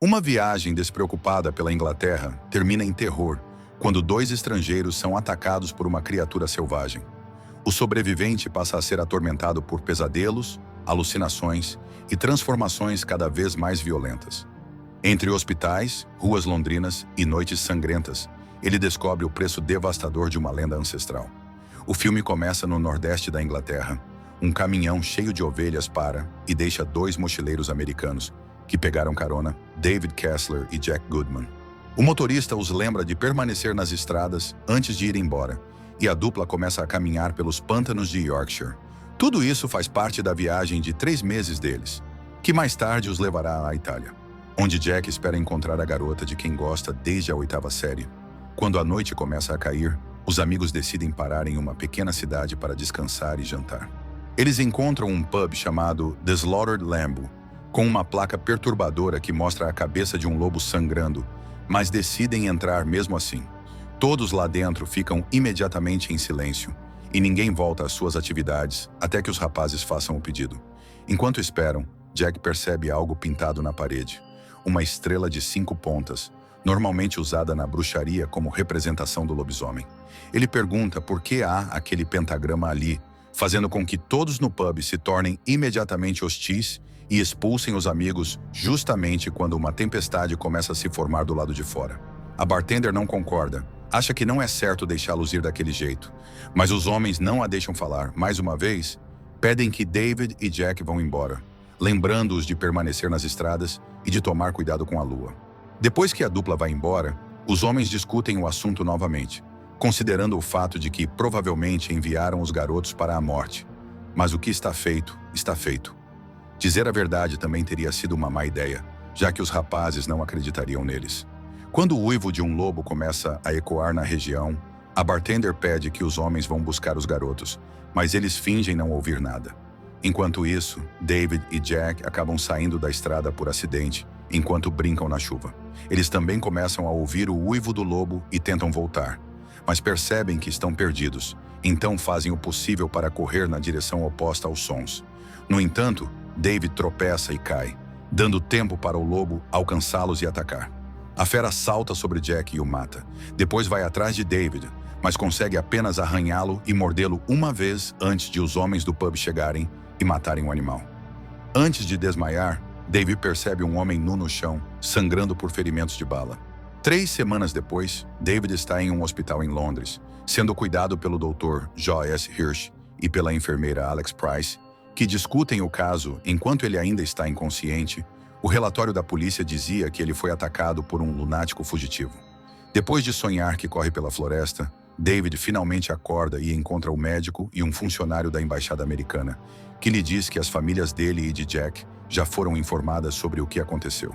Uma viagem despreocupada pela Inglaterra termina em terror quando dois estrangeiros são atacados por uma criatura selvagem. O sobrevivente passa a ser atormentado por pesadelos, alucinações e transformações cada vez mais violentas. Entre hospitais, ruas londrinas e noites sangrentas, ele descobre o preço devastador de uma lenda ancestral. O filme começa no nordeste da Inglaterra. Um caminhão cheio de ovelhas para e deixa dois mochileiros americanos, que pegaram carona, David Kessler e Jack Goodman. O motorista os lembra de permanecer nas estradas antes de ir embora, e a dupla começa a caminhar pelos pântanos de Yorkshire. Tudo isso faz parte da viagem de 3 meses deles, que mais tarde os levará à Itália, onde Jack espera encontrar a garota de quem gosta desde a 8ª série. Quando a noite começa a cair, os amigos decidem parar em uma pequena cidade para descansar e jantar. Eles encontram um pub chamado The Slaughtered Lamb, com uma placa perturbadora que mostra a cabeça de um lobo sangrando, mas decidem entrar mesmo assim. Todos lá dentro ficam imediatamente em silêncio, e ninguém volta às suas atividades até que os rapazes façam o pedido. Enquanto esperam, Jack percebe algo pintado na parede, uma estrela de 5 pontas, normalmente usada na bruxaria como representação do lobisomem. Ele pergunta por que há aquele pentagrama ali, fazendo com que todos no pub se tornem imediatamente hostis e expulsem os amigos justamente quando uma tempestade começa a se formar do lado de fora. A bartender não concorda, acha que não é certo deixá-los ir daquele jeito, mas os homens não a deixam falar. Mais uma vez, pedem que David e Jack vão embora, lembrando-os de permanecer nas estradas e de tomar cuidado com a lua. Depois que a dupla vai embora, os homens discutem o assunto novamente, considerando o fato de que provavelmente enviaram os garotos para a morte. Mas o que está feito, está feito. Dizer a verdade também teria sido uma má ideia, já que os rapazes não acreditariam neles. Quando o uivo de um lobo começa a ecoar na região, a bartender pede que os homens vão buscar os garotos, mas eles fingem não ouvir nada. Enquanto isso, David e Jack acabam saindo da estrada por acidente, enquanto brincam na chuva. Eles também começam a ouvir o uivo do lobo e tentam voltar, mas percebem que estão perdidos, então fazem o possível para correr na direção oposta aos sons. No entanto, David tropeça e cai, dando tempo para o lobo alcançá-los e atacar. A fera salta sobre Jack e o mata. Depois vai atrás de David, mas consegue apenas arranhá-lo e mordê-lo uma vez antes de os homens do pub chegarem e matarem o animal. Antes de desmaiar, David percebe um homem nu no chão, sangrando por ferimentos de bala. 3 semanas depois, David está em um hospital em Londres, sendo cuidado pelo Dr. J.S. Hirsch e pela enfermeira Alex Price, que discutem o caso enquanto ele ainda está inconsciente. O relatório da polícia dizia que ele foi atacado por um lunático fugitivo. Depois de sonhar que corre pela floresta, David finalmente acorda e encontra o médico e um funcionário da embaixada americana, que lhe diz que as famílias dele e de Jack já foram informadas sobre o que aconteceu.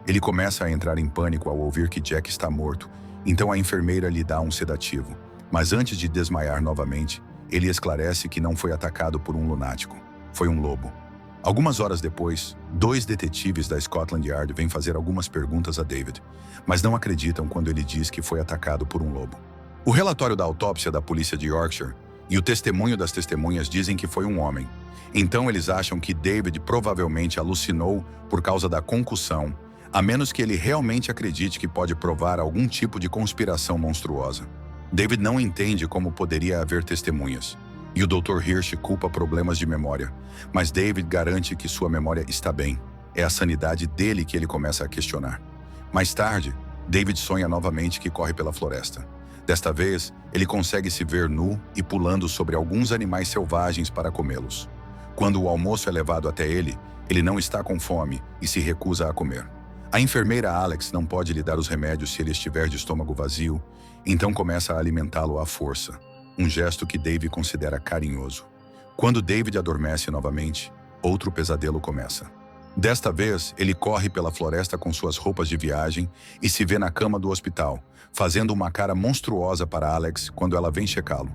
Ele começa a entrar em pânico ao ouvir que Jack está morto, então a enfermeira lhe dá um sedativo, mas antes de desmaiar novamente, ele esclarece que não foi atacado por um lunático. Foi um lobo. Algumas horas depois, 2 detetives da Scotland Yard vêm fazer algumas perguntas a David, mas não acreditam quando ele diz que foi atacado por um lobo. O relatório da autópsia da polícia de Yorkshire e o testemunho das testemunhas dizem que foi um homem. Então eles acham que David provavelmente alucinou por causa da concussão, a menos que ele realmente acredite que pode provar algum tipo de conspiração monstruosa. David não entende como poderia haver testemunhas, e o Dr. Hirsch culpa problemas de memória, mas David garante que sua memória está bem. É a sanidade dele que ele começa a questionar. Mais tarde, David sonha novamente que corre pela floresta. Desta vez, ele consegue se ver nu e pulando sobre alguns animais selvagens para comê-los. Quando o almoço é levado até ele, ele não está com fome e se recusa a comer. A enfermeira Alex não pode lhe dar os remédios se ele estiver de estômago vazio, então começa a alimentá-lo à força, um gesto que David considera carinhoso. Quando David adormece novamente, outro pesadelo começa. Desta vez, ele corre pela floresta com suas roupas de viagem e se vê na cama do hospital, fazendo uma cara monstruosa para Alex quando ela vem checá-lo.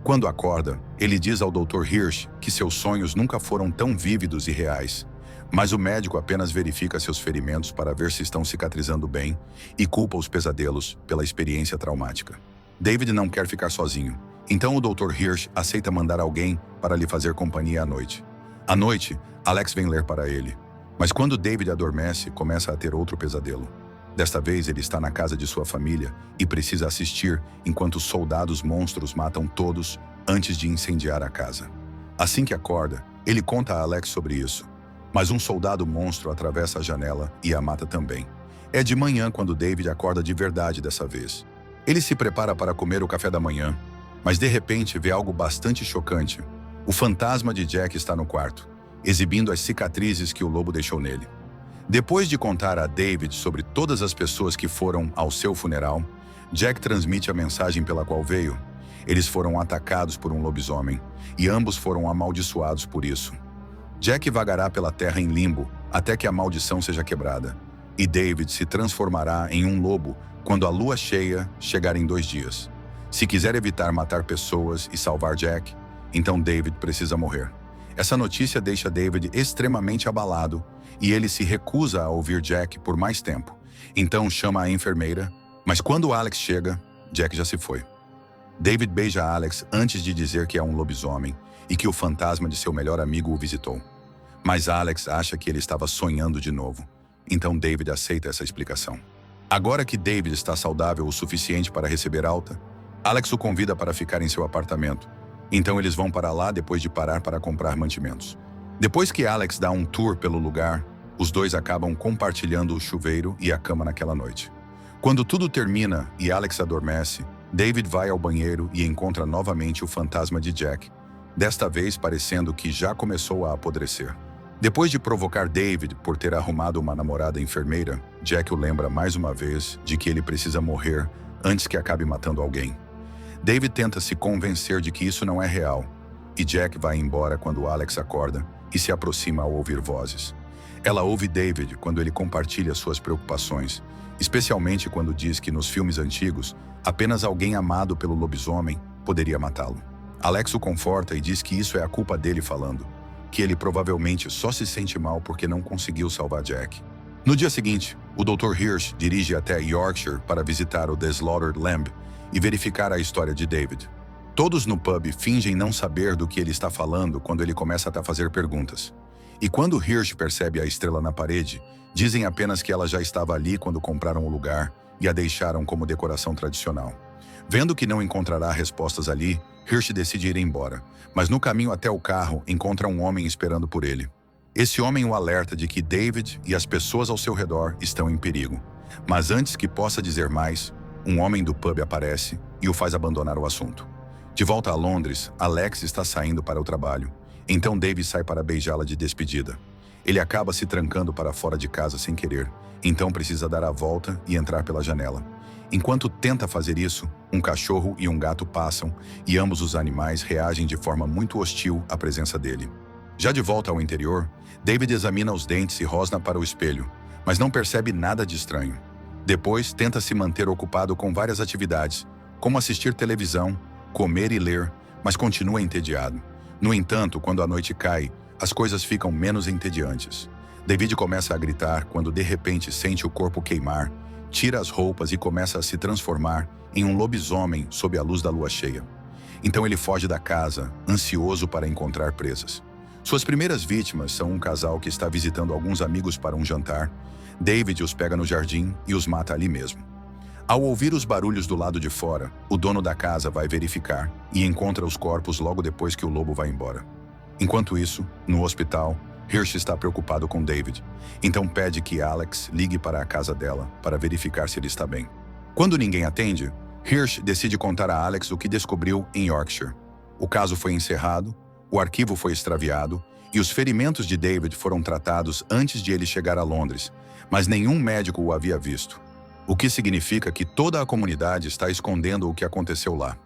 Quando acorda, ele diz ao Dr. Hirsch que seus sonhos nunca foram tão vívidos e reais, mas o médico apenas verifica seus ferimentos para ver se estão cicatrizando bem e culpa os pesadelos pela experiência traumática. David não quer ficar sozinho, então o Dr. Hirsch aceita mandar alguém para lhe fazer companhia à noite. À noite, Alex vem ler para ele. Mas quando David adormece, começa a ter outro pesadelo. Desta vez, ele está na casa de sua família e precisa assistir enquanto soldados monstros matam todos antes de incendiar a casa. Assim que acorda, ele conta a Alex sobre isso. Mas um soldado monstro atravessa a janela e a mata também. É de manhã quando David acorda de verdade dessa vez. Ele se prepara para comer o café da manhã, mas de repente vê algo bastante chocante. O fantasma de Jack está no quarto, exibindo as cicatrizes que o lobo deixou nele. Depois de contar a David sobre todas as pessoas que foram ao seu funeral, Jack transmite a mensagem pela qual veio. Eles foram atacados por um lobisomem, e ambos foram amaldiçoados por isso. Jack vagará pela terra em limbo até que a maldição seja quebrada, e David se transformará em um lobo quando a lua cheia chegar em 2 dias. Se quiser evitar matar pessoas e salvar Jack, então David precisa morrer. Essa notícia deixa David extremamente abalado e ele se recusa a ouvir Jack por mais tempo. Então chama a enfermeira, mas quando Alex chega, Jack já se foi. David beija Alex antes de dizer que é um lobisomem e que o fantasma de seu melhor amigo o visitou. Mas Alex acha que ele estava sonhando de novo. Então David aceita essa explicação. Agora que David está saudável o suficiente para receber alta, Alex o convida para ficar em seu apartamento. Então eles vão para lá depois de parar para comprar mantimentos. Depois que Alex dá um tour pelo lugar, os dois acabam compartilhando o chuveiro e a cama naquela noite. Quando tudo termina e Alex adormece, David vai ao banheiro e encontra novamente o fantasma de Jack, desta vez parecendo que já começou a apodrecer. Depois de provocar David por ter arrumado uma namorada enfermeira, Jack o lembra mais uma vez de que ele precisa morrer antes que acabe matando alguém. David tenta se convencer de que isso não é real, e Jack vai embora quando Alex acorda e se aproxima ao ouvir vozes. Ela ouve David quando ele compartilha suas preocupações, especialmente quando diz que nos filmes antigos, apenas alguém amado pelo lobisomem poderia matá-lo. Alex o conforta e diz que isso é a culpa dele falando, que ele provavelmente só se sente mal porque não conseguiu salvar Jack. No dia seguinte, o Dr. Hirsch dirige até Yorkshire para visitar o The Slaughtered Lamb e verificar a história de David. Todos no pub fingem não saber do que ele está falando quando ele começa a fazer perguntas. E quando Hirsch percebe a estrela na parede, dizem apenas que ela já estava ali quando compraram o lugar e a deixaram como decoração tradicional. Vendo que não encontrará respostas ali, Hirsch decide ir embora, mas no caminho até o carro encontra um homem esperando por ele. Esse homem o alerta de que David e as pessoas ao seu redor estão em perigo. Mas antes que possa dizer mais, um homem do pub aparece e o faz abandonar o assunto. De volta a Londres, Alex está saindo para o trabalho. Então David sai para beijá-la de despedida. Ele acaba se trancando para fora de casa sem querer, então precisa dar a volta e entrar pela janela. Enquanto tenta fazer isso, um cachorro e um gato passam e ambos os animais reagem de forma muito hostil à presença dele. Já de volta ao interior, David examina os dentes e rosna para o espelho, mas não percebe nada de estranho. Depois, tenta se manter ocupado com várias atividades, como assistir televisão, comer e ler, mas continua entediado. No entanto, quando a noite cai, as coisas ficam menos entediantes. David começa a gritar quando de repente sente o corpo queimar, tira as roupas e começa a se transformar em um lobisomem sob a luz da lua cheia. Então ele foge da casa, ansioso para encontrar presas. Suas primeiras vítimas são um casal que está visitando alguns amigos para um jantar. David os pega no jardim e os mata ali mesmo. Ao ouvir os barulhos do lado de fora, o dono da casa vai verificar e encontra os corpos logo depois que o lobo vai embora. Enquanto isso, no hospital, Hirsch está preocupado com David, então pede que Alex ligue para a casa dela para verificar se ele está bem. Quando ninguém atende, Hirsch decide contar a Alex o que descobriu em Yorkshire. O caso foi encerrado, o arquivo foi extraviado e os ferimentos de David foram tratados antes de ele chegar a Londres, mas nenhum médico o havia visto. O que significa que toda a comunidade está escondendo o que aconteceu lá.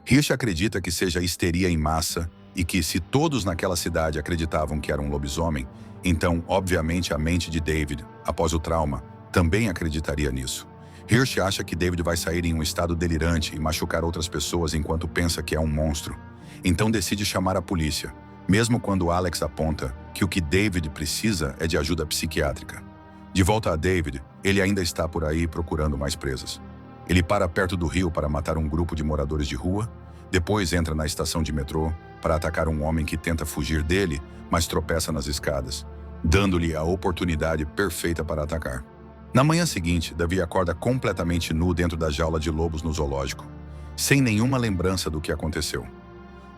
Hirsch acredita que seja histeria em massa e que, se todos naquela cidade acreditavam que era um lobisomem, então, obviamente, a mente de David, após o trauma, também acreditaria nisso. Hirsch acha que David vai sair em um estado delirante e machucar outras pessoas enquanto pensa que é um monstro. Então decide chamar a polícia, mesmo quando Alex aponta que o que David precisa é de ajuda psiquiátrica. De volta a David, ele ainda está por aí procurando mais presas. Ele para perto do rio para matar um grupo de moradores de rua, depois entra na estação de metrô para atacar um homem que tenta fugir dele, mas tropeça nas escadas. dando-lhe a oportunidade perfeita para atacar. Na manhã seguinte, Davi acorda completamente nu dentro da jaula de lobos no zoológico, sem nenhuma lembrança do que aconteceu.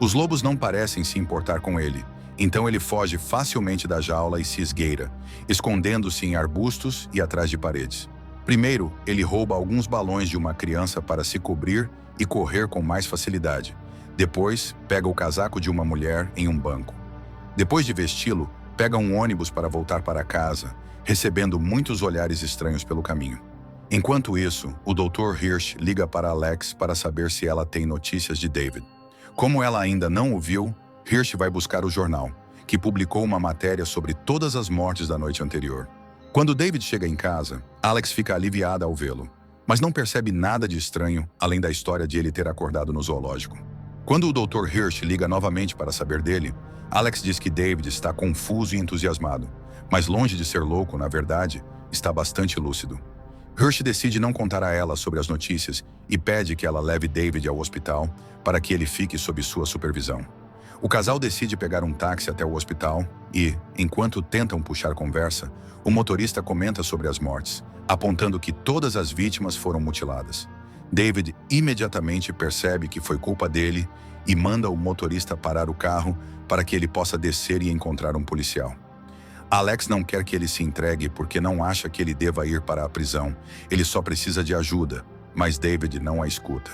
Os lobos não parecem se importar com ele, então ele foge facilmente da jaula e se esgueira, escondendo-se em arbustos e atrás de paredes. Primeiro, ele rouba alguns balões de uma criança para se cobrir e correr com mais facilidade. Depois, pega o casaco de uma mulher em um banco. Depois de vesti-lo, pega um ônibus para voltar para casa, recebendo muitos olhares estranhos pelo caminho. Enquanto isso, o Dr. Hirsch liga para Alex para saber se ela tem notícias de David. Como ela ainda não o viu, Hirsch vai buscar o jornal, que publicou uma matéria sobre todas as mortes da noite anterior. Quando David chega em casa, Alex fica aliviada ao vê-lo, mas não percebe nada de estranho além da história de ele ter acordado no zoológico. Quando o Dr. Hirsch liga novamente para saber dele, Alex diz que David está confuso e entusiasmado, mas longe de ser louco, na verdade, está bastante lúcido. Hirsch decide não contar a ela sobre as notícias e pede que ela leve David ao hospital para que ele fique sob sua supervisão. O casal decide pegar um táxi até o hospital e, enquanto tentam puxar conversa, o motorista comenta sobre as mortes, apontando que todas as vítimas foram mutiladas. David imediatamente percebe que foi culpa dele e manda o motorista parar o carro para que ele possa descer e encontrar um policial. Alex não quer que ele se entregue porque não acha que ele deva ir para a prisão. Ele só precisa de ajuda, mas David não a escuta.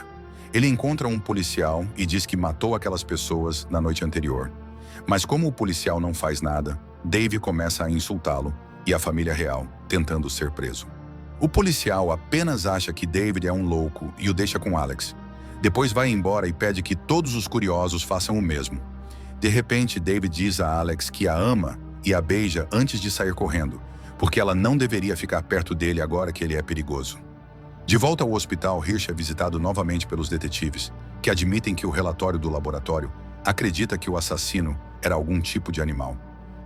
Ele encontra um policial e diz que matou aquelas pessoas na noite anterior. Mas como o policial não faz nada, David começa a insultá-lo e a família real, tentando ser preso. O policial apenas acha que David é um louco e o deixa com Alex. Depois vai embora e pede que todos os curiosos façam o mesmo. De repente, David diz a Alex que a ama e a beija antes de sair correndo, porque ela não deveria ficar perto dele agora que ele é perigoso. De volta ao hospital, Hirsch é visitado novamente pelos detetives, que admitem que o relatório do laboratório acredita que o assassino era algum tipo de animal.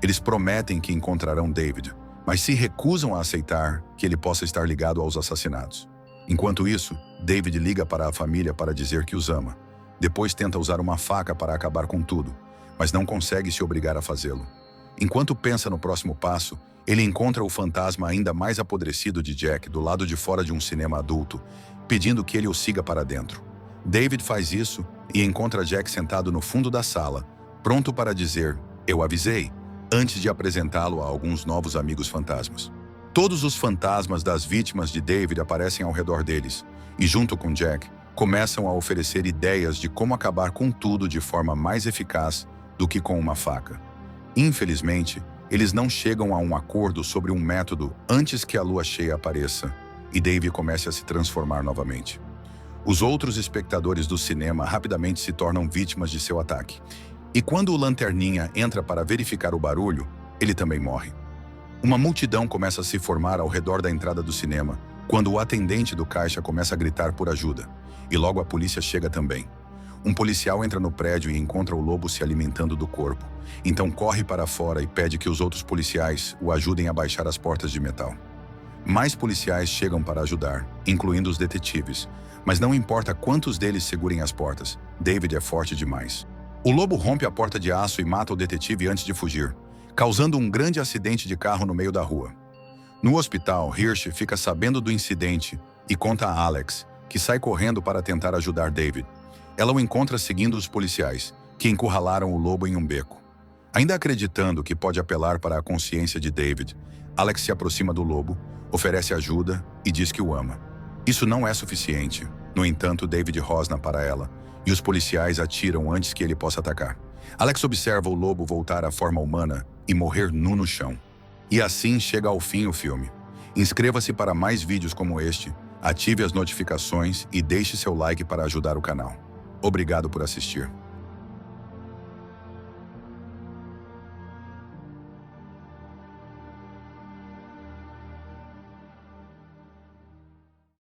Eles prometem que encontrarão David, mas se recusam a aceitar que ele possa estar ligado aos assassinatos. Enquanto isso, David liga para a família para dizer que os ama. Depois tenta usar uma faca para acabar com tudo, mas não consegue se obrigar a fazê-lo. Enquanto pensa no próximo passo, ele encontra o fantasma ainda mais apodrecido de Jack do lado de fora de um cinema adulto, pedindo que ele o siga para dentro. David faz isso e encontra Jack sentado no fundo da sala, pronto para dizer, "Eu avisei", antes de apresentá-lo a alguns novos amigos fantasmas. Todos os fantasmas das vítimas de David aparecem ao redor deles, e junto com Jack, começam a oferecer ideias de como acabar com tudo de forma mais eficaz do que com uma faca. Infelizmente, eles não chegam a um acordo sobre um método antes que a lua cheia apareça e David comece a se transformar novamente. Os outros espectadores do cinema rapidamente se tornam vítimas de seu ataque. E quando o Lanterninha entra para verificar o barulho, ele também morre. Uma multidão começa a se formar ao redor da entrada do cinema, quando o atendente do caixa começa a gritar por ajuda. E logo a polícia chega também. Um policial entra no prédio e encontra o lobo se alimentando do corpo. Então corre para fora e pede que os outros policiais o ajudem a baixar as portas de metal. Mais policiais chegam para ajudar, incluindo os detetives. Mas não importa quantos deles segurem as portas, David é forte demais. O lobo rompe a porta de aço e mata o detetive antes de fugir, causando um grande acidente de carro no meio da rua. No hospital, Hirsch fica sabendo do incidente e conta a Alex, que sai correndo para tentar ajudar David. Ela o encontra seguindo os policiais, que encurralaram o lobo em um beco. Ainda acreditando que pode apelar para a consciência de David, Alex se aproxima do lobo, oferece ajuda e diz que o ama. Isso não é suficiente. No entanto, David rosna para ela, e os policiais atiram antes que ele possa atacar. Alex observa o lobo voltar à forma humana e morrer nu no chão. E assim chega ao fim o filme. Inscreva-se para mais vídeos como este, ative as notificações e deixe seu like para ajudar o canal. Obrigado por assistir.